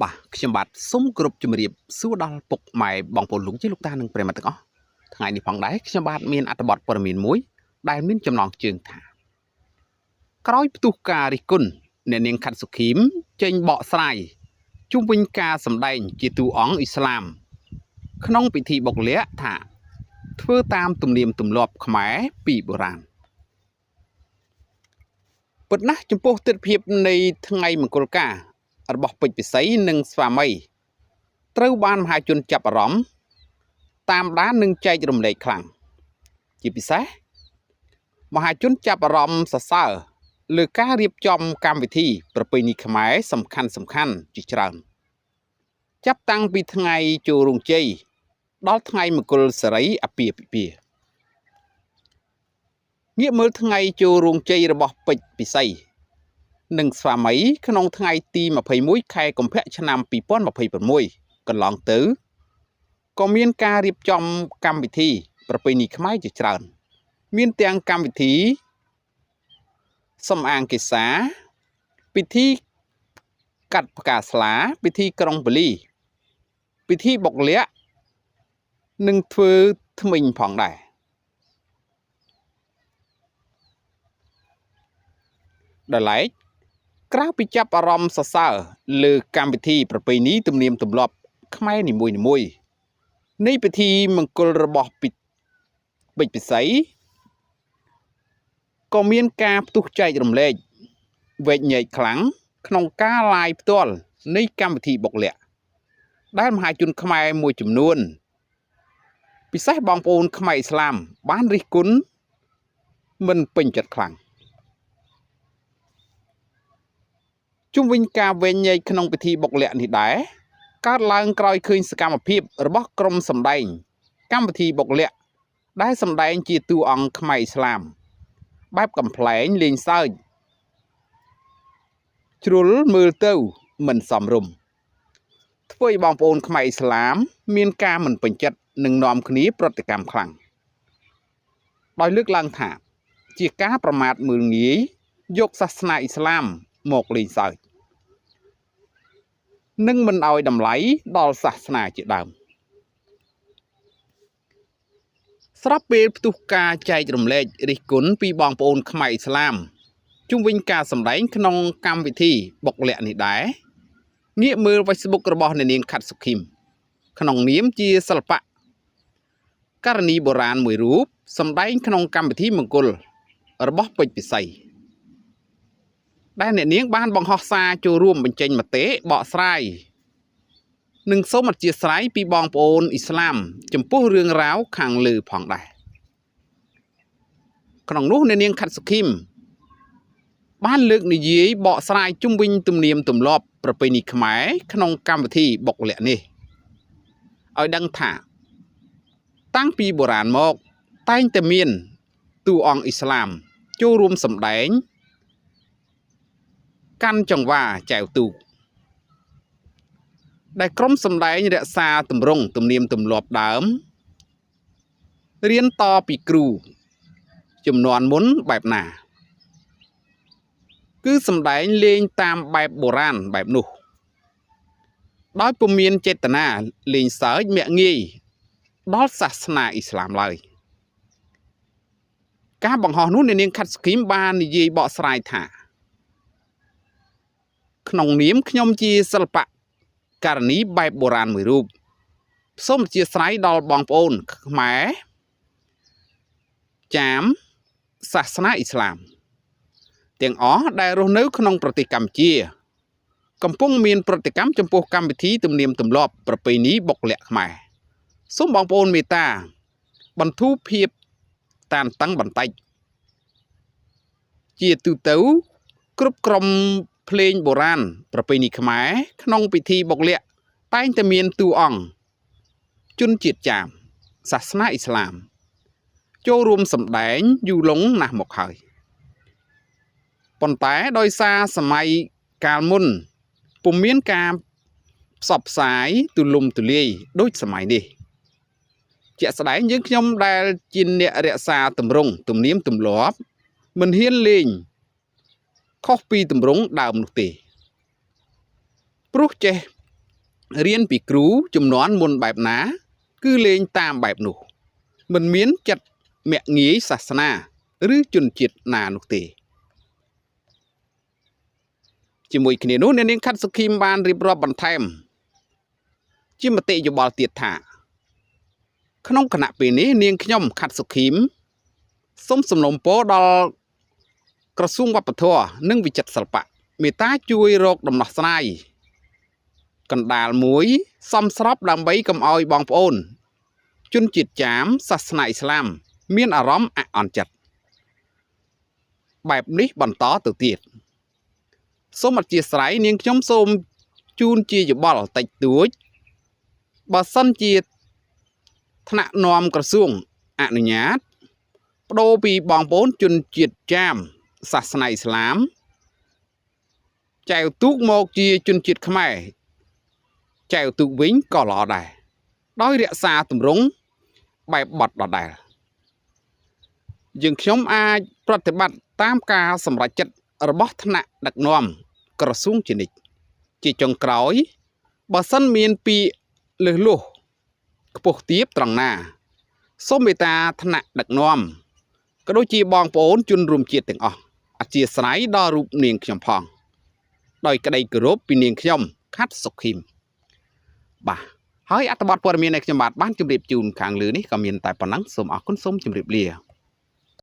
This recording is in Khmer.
Bà,ខ្ញុំបាទសូមគោរពជំរាបសួរដល់ពុកម៉ែបងប្អូនលោកជាលោកតានិងប្រិយមិត្តទាំងអស់ថ្ងៃនេះផងដែរខ្ញុំបាទមានអត្ថបទព័ត៌មានមួយដែលមានចំណងជើងថាក្រោយផ្ទុះការរិះគន់អ្នកនាងខាត់សុខីមចេញបកស្រាយជុំវិញការសម្ដែងជាតួអង្គអ៊ីស្លាមក្នុងពិធីបុកល័ក្ខថាធ្វើតាមទំនៀមទម្លាប់ខ្មែរពីបុរាណពិតណាស់ចំពោះទិដ្ឋភាពនៃថ្ងៃមង្គលការរបស់ពេជ្រពិសីនិងស្វាមីត្រូវបានមហាជនចាប់អារម្មណ៍តាមដាននិងចែករំលែកខ្លាំងជាពិសេសមហាជនចាប់អារម្មណ៍សរសើរលើការរៀបចំកម្មវិធីប្រពៃណីខ្មែរសំខាន់ជាច្រើនចាប់តាំងពីថ្ងៃចូលរោងជ័យដល់ថ្ងៃមង្គលសិរីអាពាហ៍ពិពាហ៍ងាកមើលថ្ងៃចូលរោងជ័យរបស់ពេជ្រពិសីនិងស្វាមីក្នុងថ្ងៃទី21ខែកុម្ភៈឆ្នាំ2026កន្លងទៅក៏មានការរៀបចំកម្មវិធីប្រពៃណីខ្មែរជាច្រើនមានទាំងកម្មវិធីសំអាងកេសាពិធីកាត់ផ្កាស្លាពិធីក្រុងពលីពិធីបុកល័ក្ខនិងធ្វើធ្មេញផងដែរដល់ឡែកក្រៅពីចាប់អារម្មណ៍សរសើរលើកម្មវិធីប្រពៃណីទំនៀមទម្លាប់ខ្មែរនីមួយៗនៃពិធីមង្គលរបស់ពេជ្រពិសីក៏មានការផ្ទុះចែករំលែកវែកញែកខ្លាំងក្នុងការ live ផ្ទាល់នៃកម្មវិធីបុកល័ក្ខដែលមហាជនខ្មែរមួយចំនួនពិសេសបងប្អូនខ្មែរឥស្លាមបានរិះគន់មិនពេញចិត្តខ្លាំងជុំវិញការវែងញែកក្នុងពិធីបុកល័ក្ខនេះដែរកើតឡើងក្រោយឃើញសកម្មភាពរបស់ក្រុមសម្ដែងកម្មវិធីបុកល័ក្ខដែលសម្ដែងជាតួអង្គខ្មែរឥស្លាមបែបកំ pl ែងលេងសើចជ្រុលមើលទៅមិនសមរម្យធ្វើឲ្យបងប្អូនខ្មែរឥស្លាមមានការមិនពេញចិត្តនិងនាំគ្នាប្រតិកម្មខ្លាំងដោយលើកឡើងថាជាការប្រមាថមើលងាយយកសាសនាឥស្លាមមកលេងសើចនិងមិនឲ្យតម្លៃដល់សាសនាជាដើមស្រាប់ពេលផ្ទុះការចែករំលែករិះគន់ពីបងប្អូនខ្មែរឥស្លាមជុំវិញការសម្ដែងក្នុងកម្មវិធីបុកល័ក្ខនេះដែរងាកមើល Facebook របស់អ្នកនាងខាត់សុខីមក្នុងនាមជាសិល្បៈករណីបុរាណមួយរូបសម្ដែងក្នុងកម្មវិធីមង្គលរបស់ពេជ្រពិសីដែលអ្នកនាងបានបង្ហោះសារចូលរួមបញ្ចេញមតិបកស្រាយនិងសូមអធិស្ឋានពីបងប្អូនឥស្លាមចំពោះរឿងរ៉ាវខាងលើផងដែរក្នុងនោះអ្នកនាងខាត់សុខីមបានលើកនិយាយបកស្រាយជុំវិញទំនៀមទម្លាប់ប្រពៃណីខ្មែរក្នុងកម្មវិធីបុកល័ក្ខនេះឲ្យដឹងថាតាំងពីបុរាណមកតែងតែមានតួអង្គឥស្លាមចូលរួមសម្ដែងកាន់ចង្វាចែវទូកដែលក្រុមសម្ដែងរក្សាទម្រង់ទំនៀមទម្លាប់ដើមរៀនតពីគ្រូជំនាន់មុនបែបណាគឺសម្ដែងលេងតាមបែបបុរាណបែបនោះដោយពុំមានចេតនាលេងសើចមាក់ងាយដល់សាសនាឥស្លាមឡើយការបង្ហោះនោះអ្នកនាងខាត់សុខីមបាននិយាយបកស្រាយថាក្នុងនាមខ្ញុំជាសិល្បៈករណីបែបបុរាណមួយរូបសូមអធិស្ឋានដល់បងប្អូនខ្មែរចាមសាសនាឥស្លាមទាំងអស់ដែលរស់នៅក្នុងប្រទេសកម្ពុជាកំពុងមានប្រតិកម្មចំពោះកម្មវិធីទំនៀមទម្លាប់ប្រពៃណីបុកល័ក្ខខ្មែរសូមបងប្អូនមេត្តាបន្ធូរភាពតានតឹងបន្តិចជាទូទៅគ្រប់ក្រុមភ្លេងបុរាណប្រពៃណីខ្មែរក្នុងពិធីបុកល័ក្ខតែងតែមានតួអង្គជនជាតិចាមសាសនាឥស្លាមចូលរួមសម្ដែងយូរលង់ណាស់មកហើយប៉ុន្តែដោយសារសម័យកាលមុនពុំមានការផ្សព្វផ្សាយទូលំទូលាយដូចសម័យនេះជាក់ស្ដែងយើងខ្ញុំដែលជាអ្នករក្សាទម្រង់ទំនៀមទម្លាប់មិនហ៊ានលេងខុសពីទម្រង់ដើមនោះទេព្រោះចេះ រៀនពីគ្រូជំនាន់មុនបែបណាគឺលេងតាមបែបនោះមិនមានចិត្តមាក់ងាយសាសនាឬជនជាតិណានោះទេជាមួយគ្នានោះអ្នកនាងខាត់សុខីមបានរៀបរាប់បន្ថែមជាមតិយោបល់ទៀតថាក្នុងគណៈពេលនេះនាងខ្ញុំខាត់សុខីមសូមសំណូមពរដល់ក្រសួងវប្បធម៌និងវិចិត្រសិល្បៈមេត្តាជួយរកដំណោះស្រាយកណ្ដាលមួយសមស្របដើម្បីកុំឲ្យបងប្អូនជនជាតិចាមសាសនាអ៊ីស្លាមមានអារម្មណ៍អាក់អន់ចិត្តបែបនេះបន្តទៅទៀតសូមអធិស្ឋាននាងខ្ញុំសូមជូនជាយោបល់តិចតួចបើសិនជាថ្នាក់នាំក្រសួងអនុញ្ញាតបដូរពីបងប្អូនជនជាតិចាមសាសនាអ៊ីស្លាមចែវទូកមកជាជនជាតិខ្មែរចែវទូកវិញក៏ល្អដែរដោយរក្សាទម្រង់បែបបត់ដដែលយើងខ្ញុំអាចប្រតិបត្តិតាមការសម្រេចចិត្តរបស់ថ្នាក់ដឹកនាំក្រសួងជានិច្ចជាចុងក្រោយបើសិនមានពាក្យលើសលួសខ្ពស់ទាបត្រង់ណាសូមមេត្តាថ្នាក់ដឹកនាំក៏ដូចជាបងប្អូនជនរួមជាតិទាំងអស់អធិស្ឋានដល់រូបនាងខ្ញុំផងដោយក្តីគោរពពីនាងខ្ញុំខាត់សុខីមបាទហើយអត្ថបទព័ត៌មាននៃខ្ញុំបាទបានជម្រាបជូនខាងលើនេះក៏មានតែប៉ុណ្ណឹងសូមអរគុណសូមជម្រាបលា